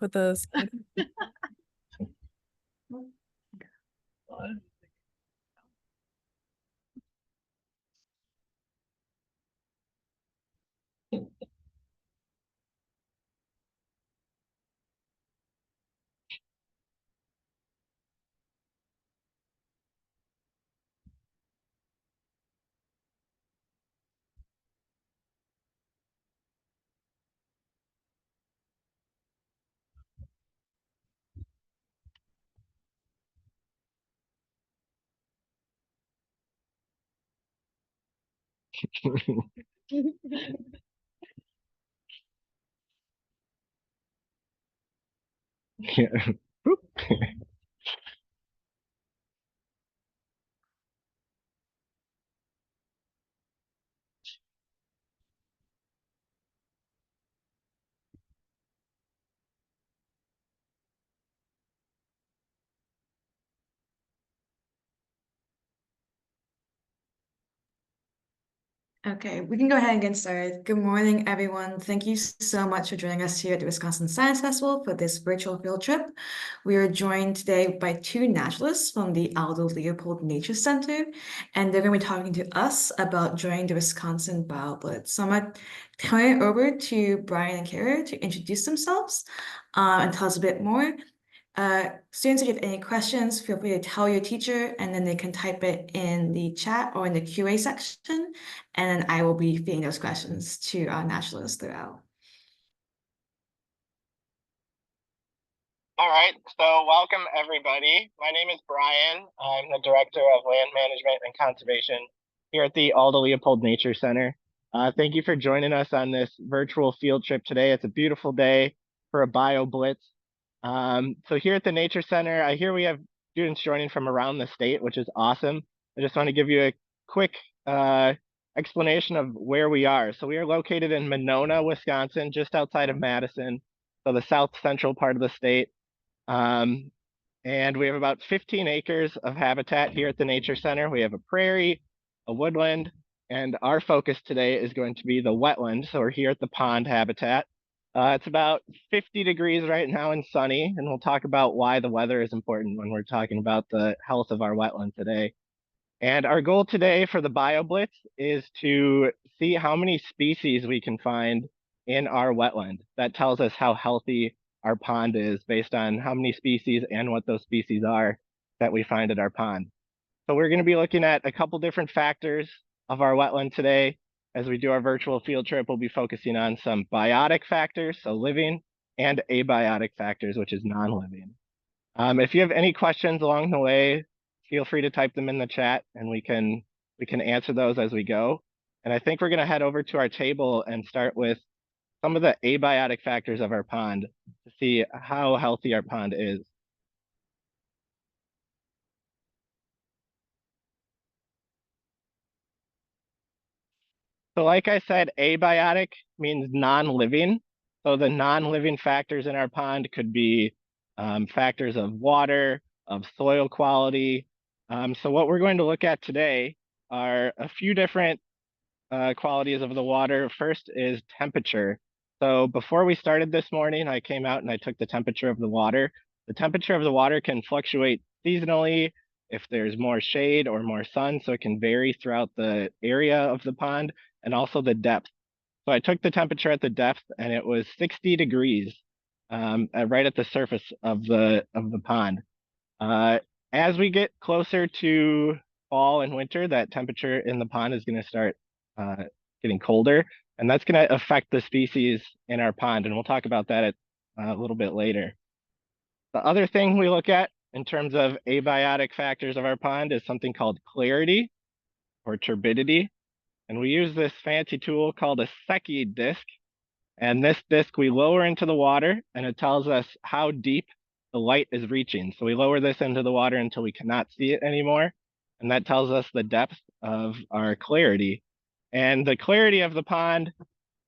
put those. Yeah. Okay, we can go ahead and get started. Good morning, everyone. Thank you so much for joining us here at the Wisconsin Science Festival for this virtual field trip. We are joined today by two naturalists from the Aldo Leopold Nature Center, and they're going to be talking to us about joining the Wisconsin Bioblitz. So I'm going to turn it over to Brian and Kara to introduce themselves and tell us a bit more. Students, if you have any questions, feel free to tell your teacher, and then they can type it in the chat or in the QA section, and then I will be feeding those questions to our naturalists throughout. All right, so welcome everybody. My name is Brian. I'm the Director of Land Management and Conservation here at the Aldo Leopold Nature Center. Thank you for joining us on this virtual field trip today. It's a beautiful day for a Bioblitz. So here at the Nature Center, I hear we have students joining from around the state, which is awesome. I just want to give you a quick explanation of where we are. So we are located in Monona, Wisconsin, just outside of Madison, so the south central part of the state. And we have about 15 acres of habitat here at the Nature Center. We have a prairie, a woodland, and our focus today is going to be the wetland. So we're here at the pond habitat. It's about 50 degrees right now and sunny, and we'll talk about why the weather is important when we're talking about the health of our wetland today. And our goal today for the BioBlitz is to see how many species we can find in our wetland. That tells us how healthy our pond is based on how many species and what those species are that we find at our pond. So we're going to be looking at a couple different factors of our wetland today. As we do our virtual field trip, we'll be focusing on some biotic factors, so living, and abiotic factors, which is non-living. If you have any questions along the way, feel free to type them in the chat and we can answer those as we go. And I think we're going to head over to our table and start with some of the abiotic factors of our pond to see how healthy our pond is. So like I said, abiotic means non-living. So the non-living factors in our pond could be factors of water, of soil quality. So what we're going to look at today are a few different qualities of the water. First is temperature. So before we started this morning, I came out and I took the temperature of the water. The temperature of the water can fluctuate seasonally if there's more shade or more sun, so it can vary throughout the area of the pond and also the depth. So I took the temperature at the depth and it was 60 degrees right at the surface of the pond. As we get closer to fall and winter, that temperature in the pond is going to start getting colder, and that's going to affect the species in our pond, and we'll talk about that a little bit later. The other thing we look at in terms of abiotic factors of our pond is something called clarity or turbidity, and we use this fancy tool called a Secchi disc, and this disc we lower into the water, and it tells us how deep the light is reaching. So we lower this into the water until we cannot see it anymore, and that tells us the depth of our clarity. And the clarity of the pond,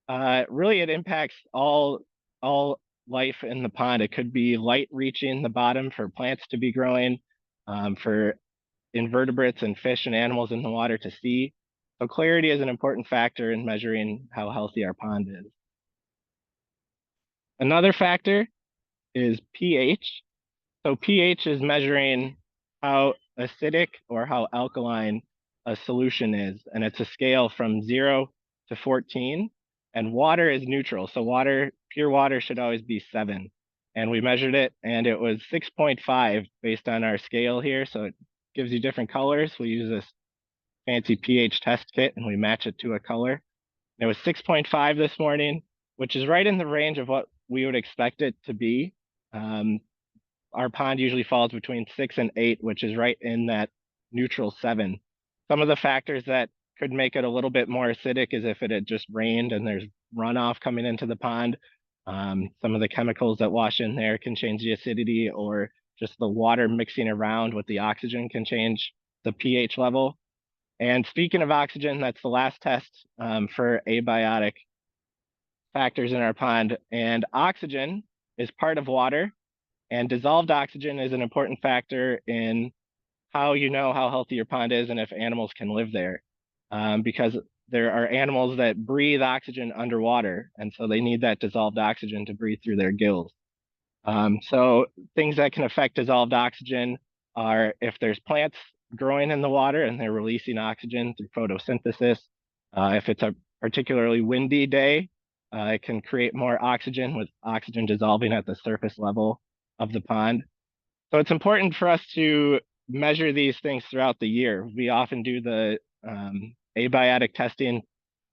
really it impacts all life in the pond. It could be light reaching the bottom for plants to be growing, for invertebrates and fish and animals in the water to see. So clarity is an important factor in measuring how healthy our pond is. Another factor is pH. So pH is measuring how acidic or how alkaline a solution is, and it's a scale from 0 to 14. And water is neutral. So pure water should always be 7. And we measured it, and it was 6.5 based on our scale here. So it gives you different colors. We use this fancy pH test kit, and we match it to a color. And it was 6.5 this morning, which is right in the range of what we would expect it to be. Our pond usually falls between 6 and 8, which is right in that neutral 7. Some of the factors that could make it a little bit more acidic is if it had just rained and there's runoff coming into the pond. Some of the chemicals that wash in there can change the acidity, or just the water mixing around with the oxygen can change the pH level. And speaking of oxygen, that's the last test for abiotic factors in our pond. And oxygen is part of water, and dissolved oxygen is an important factor in how you know how healthy your pond is and if animals can live there. Because there are animals that breathe oxygen underwater, and so they need that dissolved oxygen to breathe through their gills. So things that can affect dissolved oxygen are if there's plants growing in the water and they're releasing oxygen through photosynthesis. If it's a particularly windy day, it can create more oxygen, with oxygen dissolving at the surface level of the pond. So it's important for us to measure these things throughout the year. We often do the abiotic testing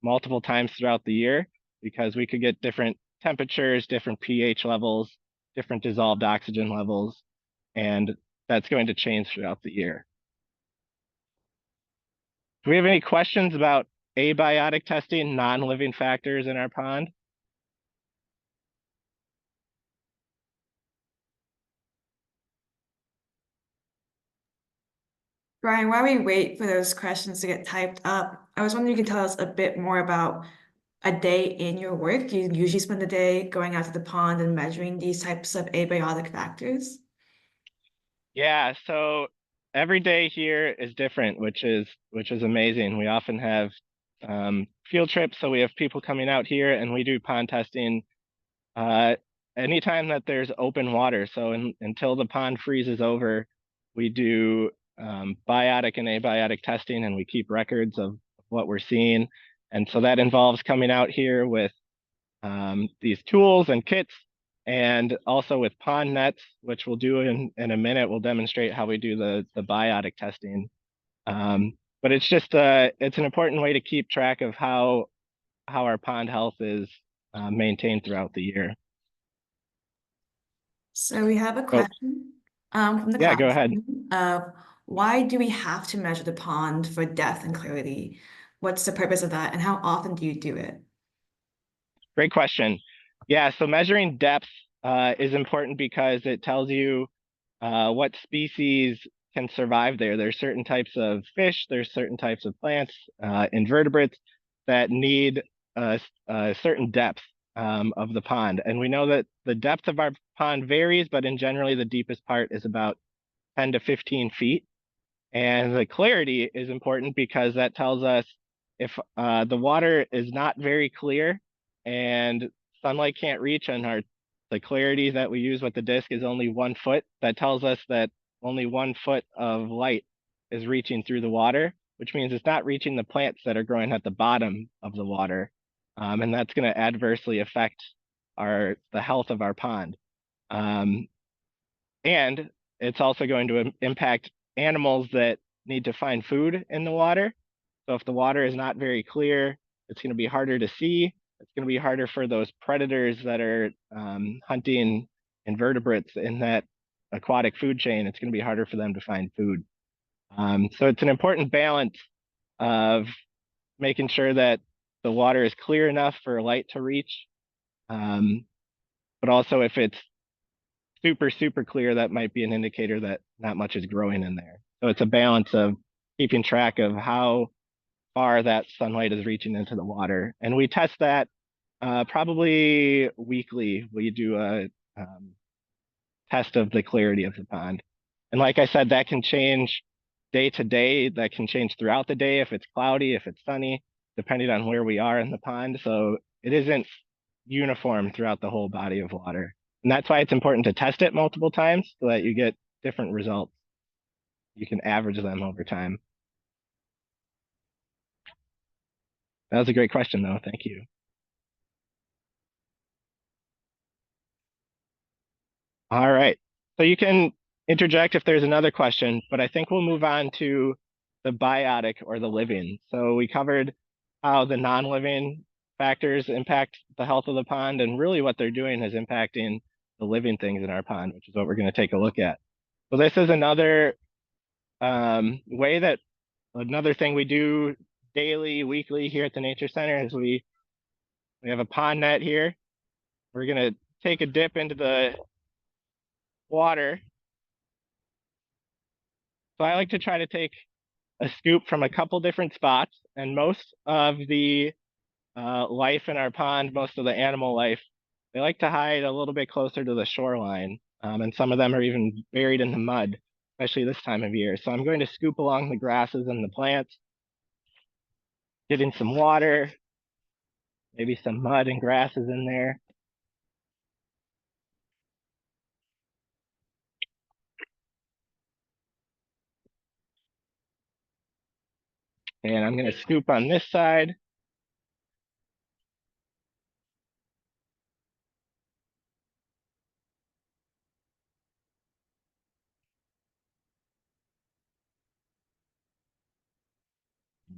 multiple times throughout the year, because we could get different temperatures, different pH levels, different dissolved oxygen levels, and that's going to change throughout the year. Do we have any questions about abiotic testing, non-living factors in our pond? Brian, while we wait for those questions to get typed up, I was wondering if you could tell us a bit more about a day in your work. Do you usually spend the day going out to the pond and measuring these types of abiotic factors? Yeah, so every day here is different, which is amazing. We often have field trips, so we have people coming out here, and we do pond testing uh, anytime that there's open water. So until the pond freezes over, we do biotic and abiotic testing, and we keep records of what we're seeing. And so that involves coming out here with these tools and kits, and also with pond nets, which we'll do in a minute. We'll demonstrate how we do the biotic testing. But it's just it's an important way to keep track of how our pond health is maintained throughout the year. So we have a Oh, question from the yeah, go class ahead. of why do we have to measure the pond for depth and clarity? What's the purpose of that, and how often do you do it? Great question. Yeah, so measuring depth is important because it tells you what species can survive there. There's certain types of fish, there's certain types of plants, invertebrates that need a certain depth of the pond. And we know that the depth of our pond varies, but in generally the deepest part is about 10 to 15 feet. And the clarity is important because that tells us if the water is not very clear and sunlight can't reach, and the clarity that we use with the disc is only 1 foot, that tells us that only 1 foot of light is reaching through the water, which means it's not reaching the plants that are growing at the bottom of the water. And that's going to adversely affect the health of our pond. Um, and it's also going to impact animals that need to find food in the water. So if the water is not very clear, it's going to be harder to see. It's going to be harder for those predators that are hunting invertebrates in that aquatic food chain. It's going to be harder for them to find food. So it's an important balance of making sure that the water is clear enough for light to reach. But also if it's super, super clear, that might be an indicator that not much is growing in there. So it's a balance of keeping track of how far that sunlight is reaching into the water. And we test that probably weekly. We do a test of the clarity of the pond. And like I said, that can change day to day. That can change throughout the day if it's cloudy, if it's sunny, depending on where we are in the pond. So it isn't uniform throughout the whole body of water. And that's why it's important to test it multiple times so that you get different results. You can average them over time. That was a great question, though. Thank you. All right. So you can interject if there's another question, but I think we'll move on to the biotic or the living. So we covered how the non-living factors impact the health of the pond, and really what they're doing is impacting the living things in our pond, which is what we're going to take a look at. So this is another way that another thing we do daily, weekly here at the Nature Center is we have a pond net here. We're going to take a dip into the water. So I like to try to take a scoop from a couple different spots, and most of the life in our pond, most of the animal life, they like to hide a little bit closer to the shoreline, and some of them are even buried in the mud, especially this time of year. So I'm going to scoop along the grasses and the plants, getting some water, maybe some mud and grasses in there. And I'm going to scoop on this side.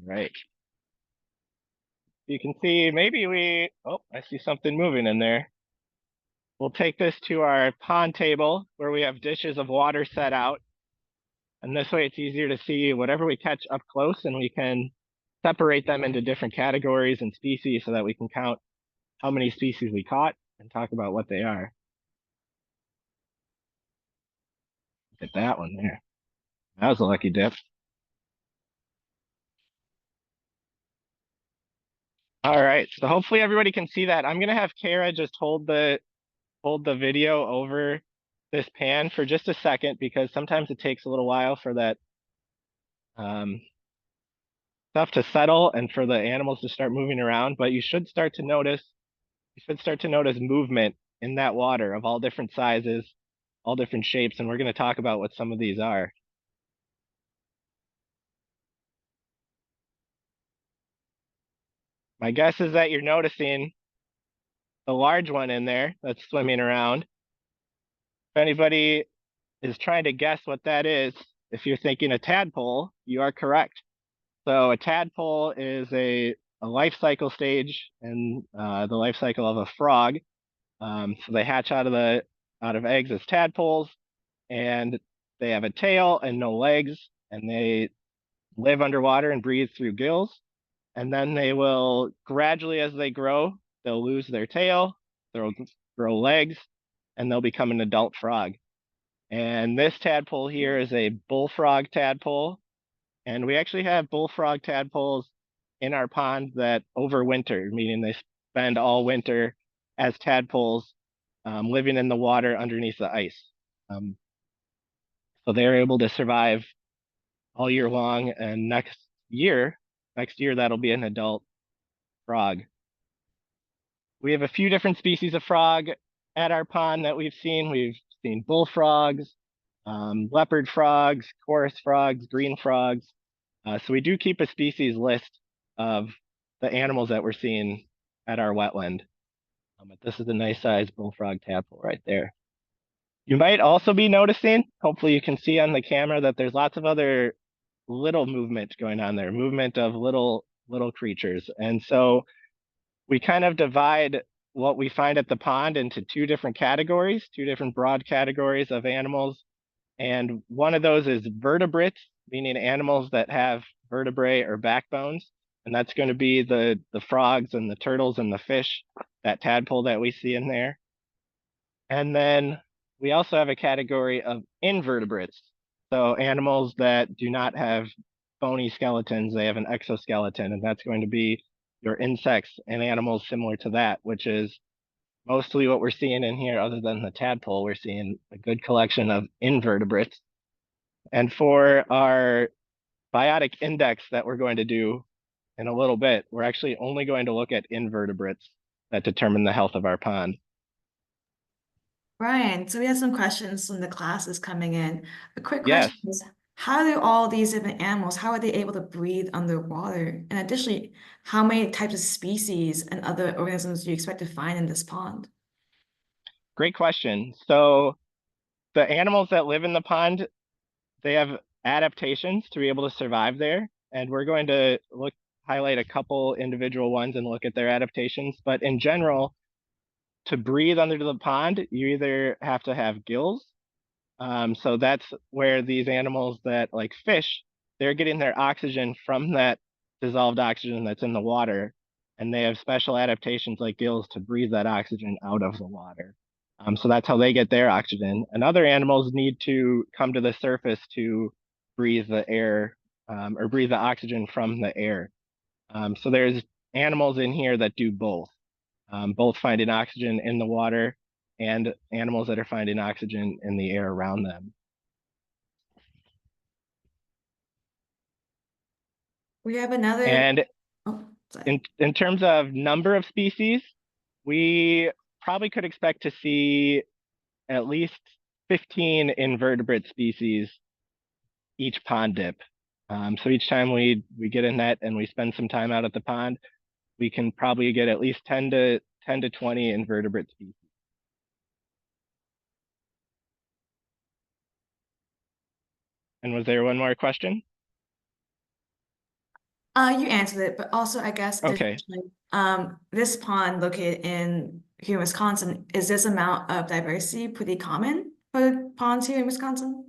Right. You can see oh, I see something moving in there. We'll take this to our pond table where we have dishes of water set out. And this way it's easier to see whatever we catch up close, and we can separate them into different categories and species so that we can count how many species we caught and talk about what they are. Look at that one there. That was a lucky dip. All right, so hopefully everybody can see that. I'm gonna have Kara just hold the video over this pan for just a second, because sometimes it takes a little while for that um, stuff to settle and for the animals to start moving around. But you should start to notice movement in that water of all different sizes, all different shapes, and we're going to talk about what some of these are. My guess is that you're noticing the large one in there that's swimming around. If anybody is trying to guess what that is, if you're thinking a tadpole, you are correct. So a tadpole is a life cycle stage in the life cycle of a frog. So they hatch out of eggs as tadpoles, and they have a tail and no legs, and they live underwater and breathe through gills. And then they will gradually, as they grow, they'll lose their tail, they'll grow legs, and they'll become an adult frog. And this tadpole here is a bullfrog tadpole. And we actually have bullfrog tadpoles in our pond that overwinter, meaning they spend all winter as tadpoles, living in the water underneath the ice. So they're able to survive all year long, and next year that'll be an adult frog. We have a few different species of frog at our pond that we've seen. We've seen bullfrogs, leopard frogs, chorus frogs, green frogs. So we do keep a species list of the animals that we're seeing at our wetland. But this is a nice sized bullfrog tadpole right there. You might also be noticing, hopefully you can see on the camera, that there's lots of other little movement going on there, movement of little creatures. And so we kind of divide what we find at the pond into two different categories, two different broad categories of animals. And one of those is vertebrates, meaning animals that have vertebrae or backbones. And that's going to be the frogs and the turtles and the fish, that tadpole that we see in there. And then we also have a category of invertebrates. So animals that do not have bony skeletons, they have an exoskeleton, and that's going to be your insects and animals similar to that, which is mostly what we're seeing in here. Other than the tadpole, we're seeing a good collection of invertebrates. And for our biotic index that we're going to do in a little bit, we're actually only going to look at invertebrates that determine the health of our pond. Brian, so we have some questions from the classes coming in. A quick Yes, question is, how do all these different animals, how are they able to breathe underwater? And additionally, how many types of species and other organisms do you expect to find in this pond? great question. So the animals that live in the pond, they have adaptations to be able to survive there. And we're going to highlight a couple individual ones and look at their adaptations. But in general, to breathe under the pond, you either have to have gills. So that's where these animals that like fish, they're getting their oxygen from that dissolved oxygen that's in the water. And they have special adaptations like gills to breathe that oxygen out of the water. So that's how they get their oxygen. And other animals need to come to the surface to breathe the air or breathe the oxygen from the air. So there's animals in here that do both finding oxygen in the water and animals that are finding oxygen in the air around them. We have another, And oh, sorry. in terms of number of species, we probably could expect to see at least 15 invertebrate species each pond dip. So each time we get a net and we spend some time out at the pond, we can probably get at least 10 to 20 invertebrate species. And was there one more question? You answered it, but also I guess Okay. additionally, this pond located in here in Wisconsin, is this amount of diversity pretty common for ponds here in Wisconsin?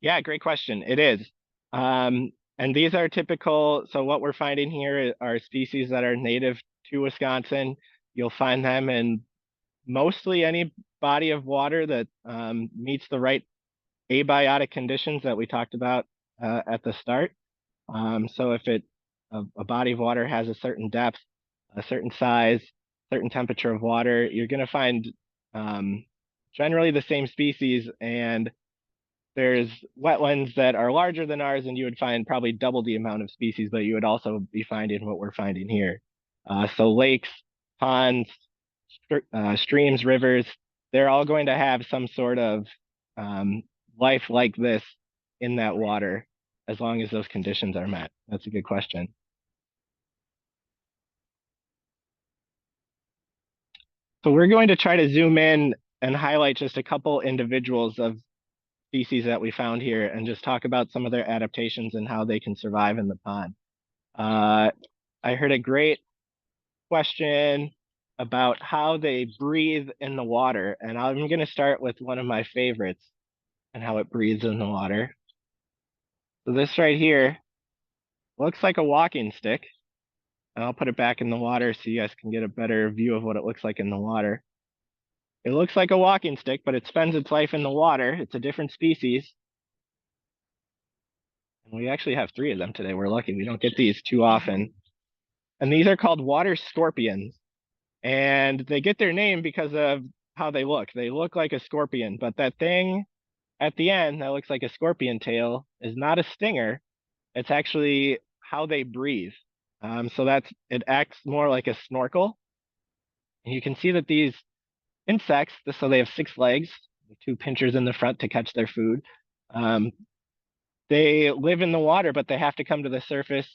Yeah, great question. It is. And these are typical. So what we're finding here are species that are native to Wisconsin. You'll find them in mostly any body of water that meets the right abiotic conditions that we talked about at the start. So if a body of water has a certain depth, a certain size, certain temperature of water, you're going to find generally the same species. And there's wetlands that are larger than ours, and you would find probably double the amount of species, but you would also be finding what we're finding here. So lakes, ponds, streams, rivers, they're all going to have some sort of um, life like this in that water, as long as those conditions are met. That's a good question. So we're going to try to zoom in and highlight just a couple individuals of species that we found here and just talk about some of their adaptations and how they can survive in the pond. Uh, I heard a great question about how they breathe in the water, and I'm going to start with one of my favorites and how it breathes in the water. So this right here looks like a walking stick, and I'll put it back in the water so you guys can get a better view of what it looks like in the water. It looks like a walking stick, but it spends its life in the water. It's a different species. And we actually have 3 of them today. We're lucky. We don't get these too often. And these are called water scorpions. And they get their name because of how they look. They look like a scorpion, but that thing at the end that looks like a scorpion tail is not a stinger. It's actually how they breathe. So it acts more like a snorkel. And you can see that these insects, so they have 6 legs, 2 pinchers in the front to catch their food. Um, they live in the water, but they have to come to the surface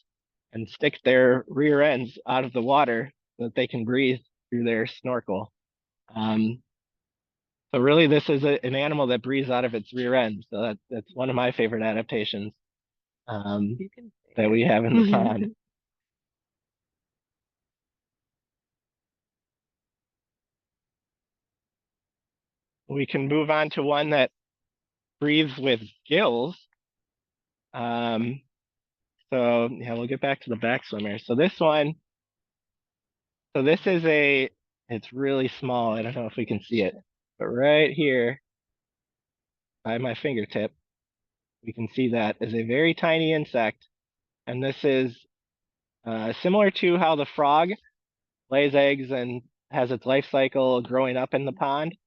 and stick their rear ends out of the water so that they can breathe through their snorkel. Um, so really, this is an animal that breathes out of its rear end. So that's one of my favorite adaptations that we have in the pond. We can move on to one that breathes with gills. Um, so yeah, we'll get back to the back swimmer. So this one, so this is it's really small. I don't know if we can see it, but right here by my fingertip, we can see that is a very tiny insect. And this is similar to how the frog lays eggs and has its life cycle growing up in the pond.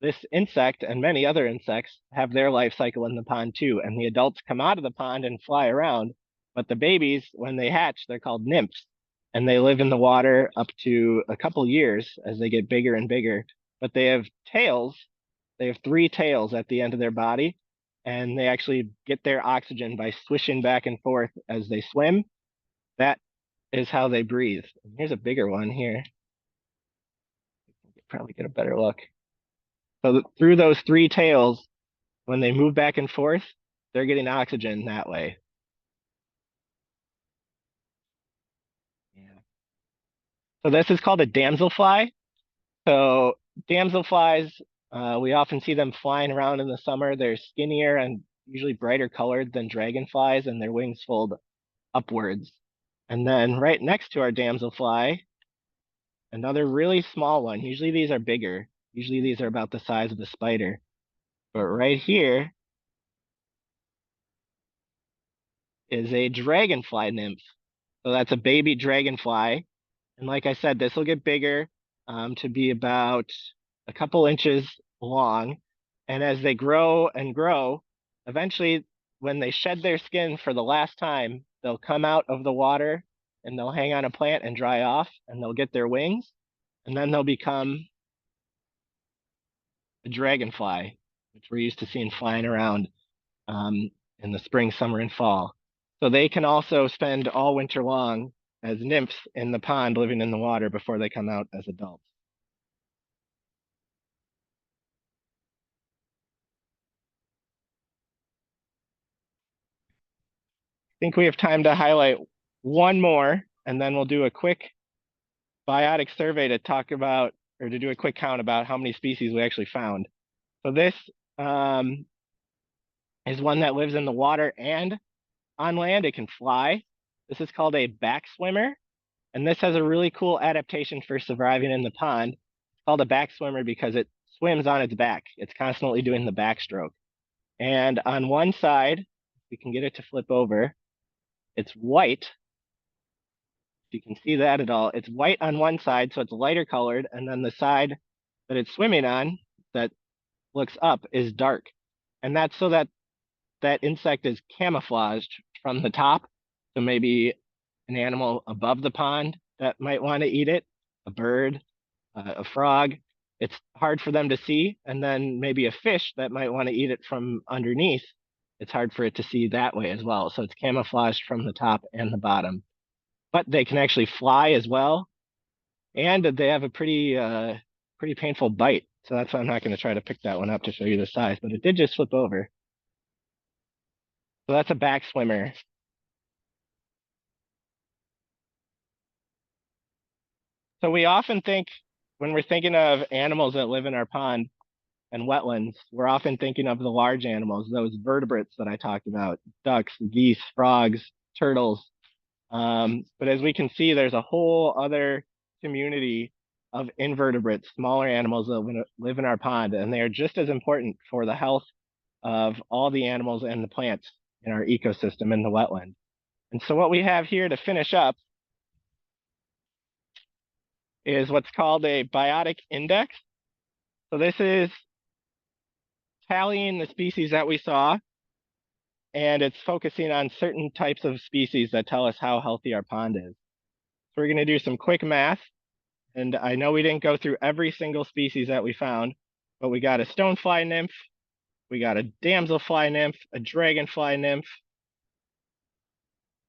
This insect and many other insects have their life cycle in the pond too, and the adults come out of the pond and fly around, but the babies, when they hatch, they're called nymphs, and they live in the water up to a couple years as they get bigger and bigger. but they have tails. They have three tails at the end of their body, and they actually get their oxygen by swishing back and forth as they swim. That is how they breathe. Here's a bigger one here. Probably get a better look. So through those three tails, when they move back and forth, they're getting oxygen that way. Yeah. So this is called a damselfly. So damselflies, we often see them flying around in the summer. They're skinnier and usually brighter colored than dragonflies, and their wings fold upwards. And then right next to our damselfly, another really small one. Usually these are bigger. Usually these are about the size of a spider. But right here is a dragonfly nymph. So that's a baby dragonfly. And like I said, this will get bigger to be about a couple inches long. And as they grow and grow, eventually, when they shed their skin for the last time, they'll come out of the water and they'll hang on a plant and dry off, and they'll get their wings, and then they'll become a dragonfly, which we're used to seeing flying around in the spring, summer, and fall. So they can also spend all winter long as nymphs in the pond living in the water before they come out as adults. I think we have time to highlight one more, and then we'll do a quick biotic survey to talk about, or to do a quick count about how many species we actually found. So this is one that lives in the water and on land. It can fly. This is called a back swimmer. And this has a really cool adaptation for surviving in the pond. It's called a back swimmer because it swims on its back. It's constantly doing the backstroke. And on one side, if we can get it to flip over, it's white. If you can see that at all, it's white on one side, so it's lighter colored. And then the side that it's swimming on that looks up is dark. And that's so that that insect is camouflaged from the top. So maybe an animal above the pond that might want to eat it, a bird, a frog. It's hard for them to see. And then maybe a fish that might want to eat it from underneath. It's hard for it to see that way as well. So it's camouflaged from the top and the bottom. But they can actually fly as well. And they have a pretty painful bite. So that's why I'm not going to try to pick that one up to show you the size. But it did just flip over. So that's a back swimmer. So we often think, when we're thinking of animals that live in our pond and wetlands, we're often thinking of the large animals, those vertebrates that I talked about, ducks, geese, frogs, turtles. But as we can see, there's a whole other community of invertebrates, smaller animals that live in our pond, and they are just as important for the health of all the animals and the plants in our ecosystem in the wetland. And so what we have here to finish up is what's called a biotic index. So this is tallying the species that we saw, and it's focusing on certain types of species that tell us how healthy our pond is. So we're going to do some quick math, and I know we didn't go through every single species that we found, but we got a stonefly nymph, we got a damselfly nymph, a dragonfly nymph.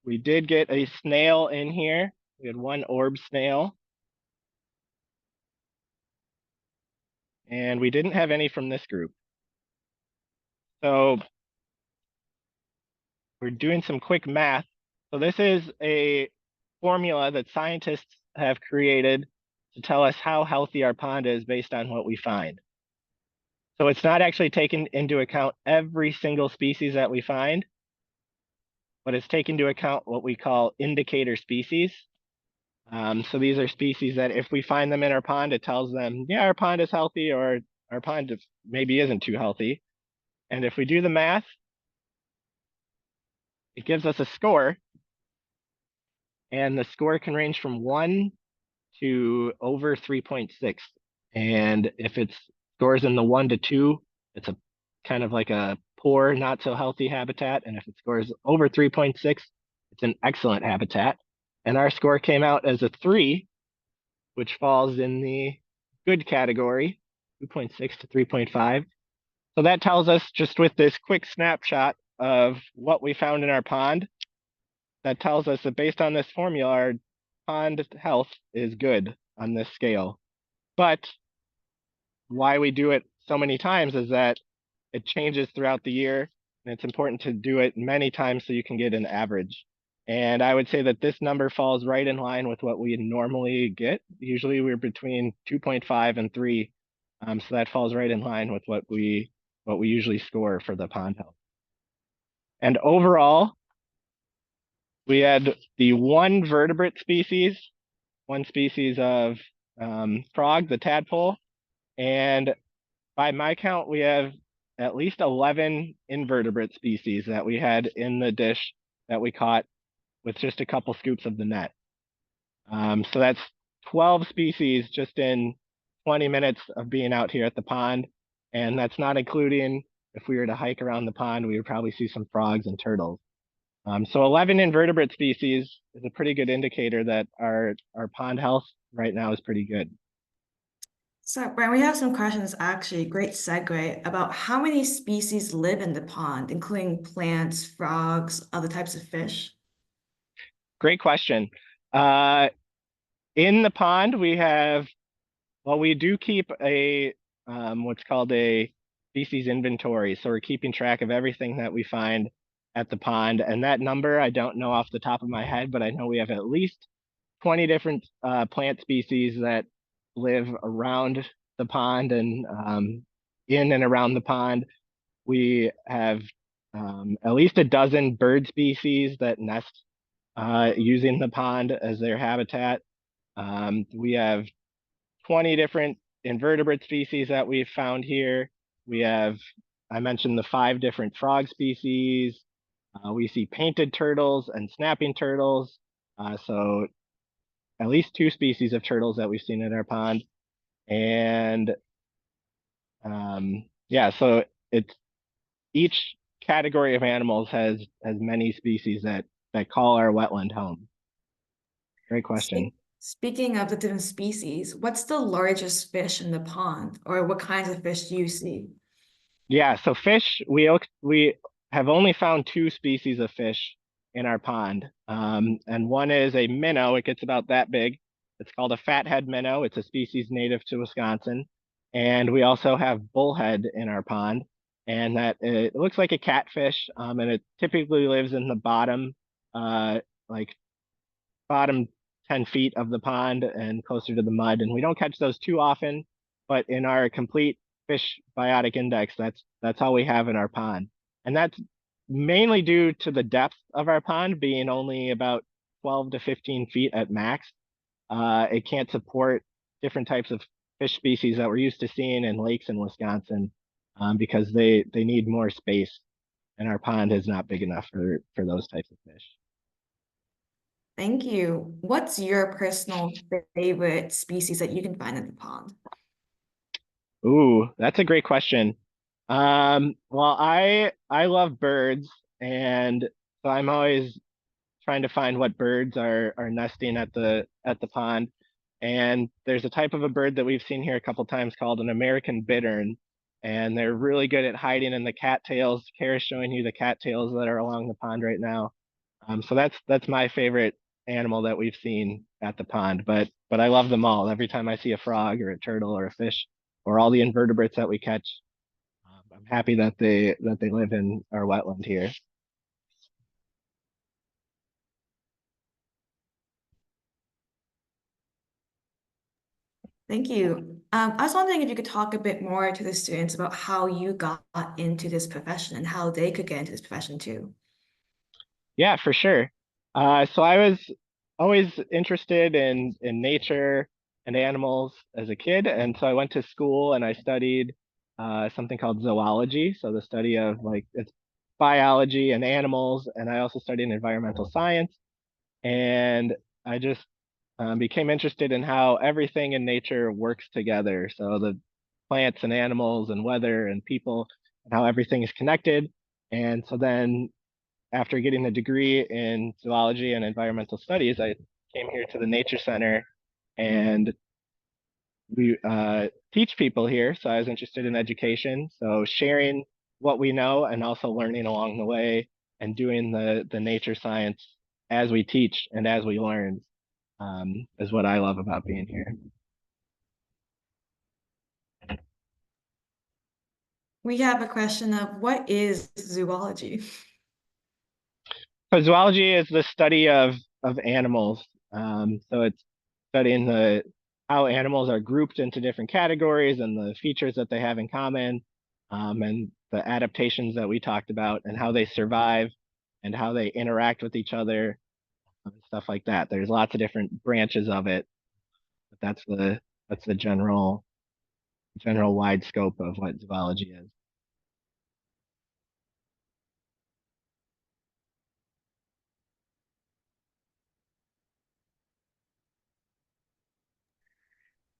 We did get a snail in here. We had one orb snail. And we didn't have any from this group. So we're doing some quick math. So this is a formula that scientists have created to tell us how healthy our pond is based on what we find. So it's not actually taken into account every single species that we find, but it's taken into account what we call indicator species. So these are species that if we find them in our pond, it tells them, yeah, our pond is healthy, or our pond maybe isn't too healthy. And if we do the math, it gives us a score. And the score can range from 1 to over 3.6. And if it scores in the 1 to 2, it's a kind of like a poor, not so healthy habitat. And if it scores over 3.6, it's an excellent habitat. And our score came out as a 3, which falls in the good category. 2.6 to 3.5. So that tells us, just with this quick snapshot of what we found in our pond, that tells us that based on this formula, our pond health is good on this scale. But why we do it so many times is that it changes throughout the year, and it's important to do it many times so you can get an average. And I would say that this number falls right in line with what we normally get. Usually we're between 2.5 and 3. So that falls right in line with what we usually score for the pond health. And overall, we had the one vertebrate species, one species of frog, the tadpole, and by my count, we have at least 11 invertebrate species that we had in the dish that we caught with just a couple scoops of the net. So that's 12 species just in 20 minutes of being out here at the pond. And that's not including, if we were to hike around the pond, we would probably see some frogs and turtles. So 11 invertebrate species is a pretty good indicator that our pond health right now is pretty good. So, Brian, we have some questions, actually, great segue, about how many species live in the pond, including plants, frogs, other types of fish. Great question. Uh, in the pond, we do keep a what's called a species inventory. So we're keeping track of everything that we find at the pond. And that number, I don't know off the top of my head, but I know we have at least 20 different plant species that live around the pond and in and around the pond. We have at least a dozen bird species that nest using the pond as their habitat. We have 20 different invertebrate species that we've found here. I mentioned the 5 different frog species. We see painted turtles and snapping turtles. So at least 2 species of turtles that we've seen in our pond. And yeah, so it's each category of animals has many species that call our wetland home. Great question. Speaking of the different species, what's the largest fish in the pond, or what kinds of fish do you see? Yeah, so fish, we have only found 2 species of fish in our pond. And one is a minnow. It gets about that big. It's called a fathead minnow. It's a species native to Wisconsin. And we also have bullhead in our pond. And that it looks like a catfish, and it typically lives in the like bottom 10 feet of the pond and closer to the mud. And we don't catch those too often, but in our complete fish biotic index, that's all we have in our pond. And that's mainly due to the depth of our pond being only about 12 to 15 feet at max. It can't support different types of fish species that we're used to seeing in lakes in Wisconsin, because they need more space, and our pond is not big enough for those types of fish. Thank you. What's your personal favorite species that you can find in the pond? Ooh, that's a great question. Well, I love birds, and so I'm always trying to find what birds are nesting at the pond. And there's a type of a bird that we've seen here a couple times called an American bittern, and they're really good at hiding in the cattails. Kara's showing you the cattails that are along the pond right now. So that's my favorite animal that we've seen at the pond. But I love them all. Every time I see a frog or a turtle or a fish or all the invertebrates that we catch, I'm happy that they live in our wetland here. Thank you. I was wondering if you could talk a bit more to the students about how you got into this profession and how they could get into this profession too. Yeah, for sure. So I was always interested in nature and animals as a kid, and so I went to school and I studied something called zoology, so the study of like it's biology and animals, and I also studied environmental science, and I just became interested in how everything in nature works together. So the plants and animals and weather and people and how everything is connected. And so then after getting a degree in zoology and environmental studies, I came here to the Nature Center and we teach people here, so I was interested in education. So sharing what we know and also learning along the way and doing the nature science as we teach and as we learn is what I love about being here. We have a question of what is zoology? So zoology is the study of animals. So it's studying the how animals are grouped into different categories and the features that they have in common, and the adaptations that we talked about and how they survive and how they interact with each other and stuff like that. There's lots of different branches of it, but that's the general wide scope of what zoology is.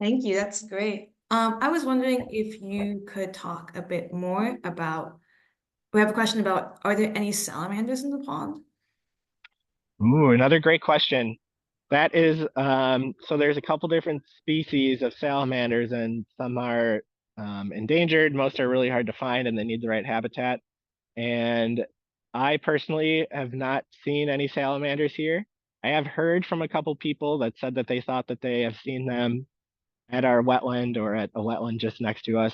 Thank you. That's great. I was wondering if you could talk a bit more about, we have a question about, are there any salamanders in the pond? Ooh, another great question. That is, so there's a couple different species of salamanders, and some are endangered. Most are really hard to find, and they need the right habitat. And I personally have not seen any salamanders here. I have heard from a couple people that said that they thought that they have seen them at our wetland or at a wetland just next to us,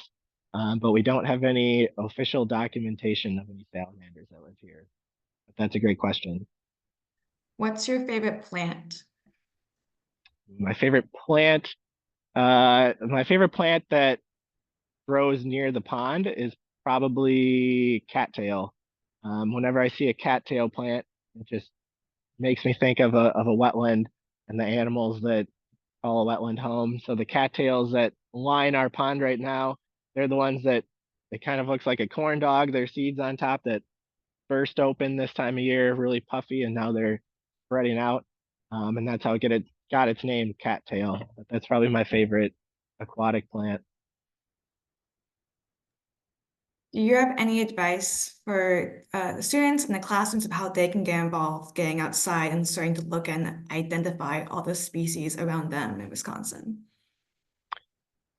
but we don't have any official documentation of any salamanders that live here. But that's a great question. What's your favorite plant? My favorite plant, my favorite plant that grows near the pond is probably cattail. Whenever I see a cattail plant, it just makes me think of a wetland and the animals that call a wetland home. So the cattails that line our pond right now, they're the ones that it kind of looks like a corn dog. Their seeds on top that burst open this time of year, really puffy, and now they're spreading out. And that's how it got its name, cattail. But that's probably my favorite aquatic plant. Do you have any advice for the students in the classrooms of how they can get involved, getting outside and starting to look and identify all the species around them in Wisconsin?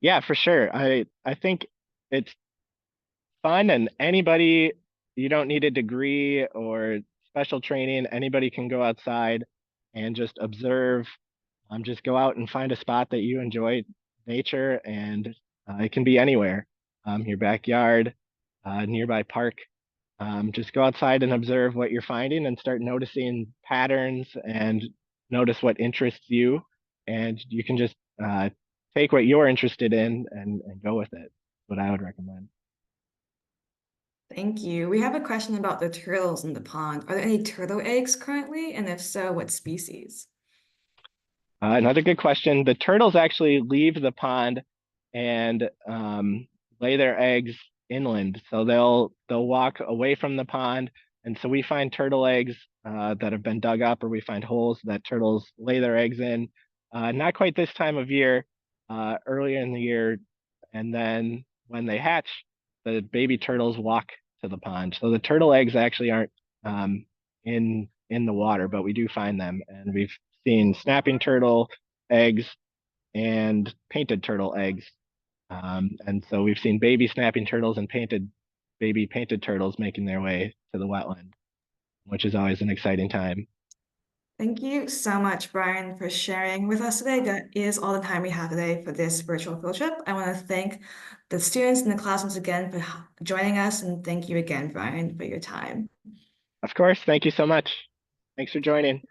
Yeah, for sure. I think it's fun and anybody, you don't need a degree or special training. Anybody can go outside and just observe. Just go out and find a spot that you enjoy nature, and it can be anywhere, your backyard, nearby park. Just go outside and observe what you're finding and start noticing patterns and notice what interests you. And you can just take what you're interested in and go with it. What I would recommend. Thank you. We have a question about the turtles in the pond. Are there any turtle eggs currently? And if so, what species? Another good question. The turtles actually leave the pond and lay their eggs inland. So they'll walk away from the pond, and so we find turtle eggs that have been dug up, or we find holes that turtles lay their eggs in. Not quite this time of year, earlier in the year, and then when they hatch, the baby turtles walk to the pond. So the turtle eggs actually aren't in the water, but we do find them, and we've seen snapping turtle eggs and painted turtle eggs. And so we've seen baby snapping turtles and baby painted turtles making their way to the wetland, which is always an exciting time. Thank you so much, Brian, for sharing with us today. That is all the time we have today for this virtual field trip. I want to thank the students in the classrooms again for joining us, and thank you again, Brian, for your time. Of course, thank you so much. Thanks for joining.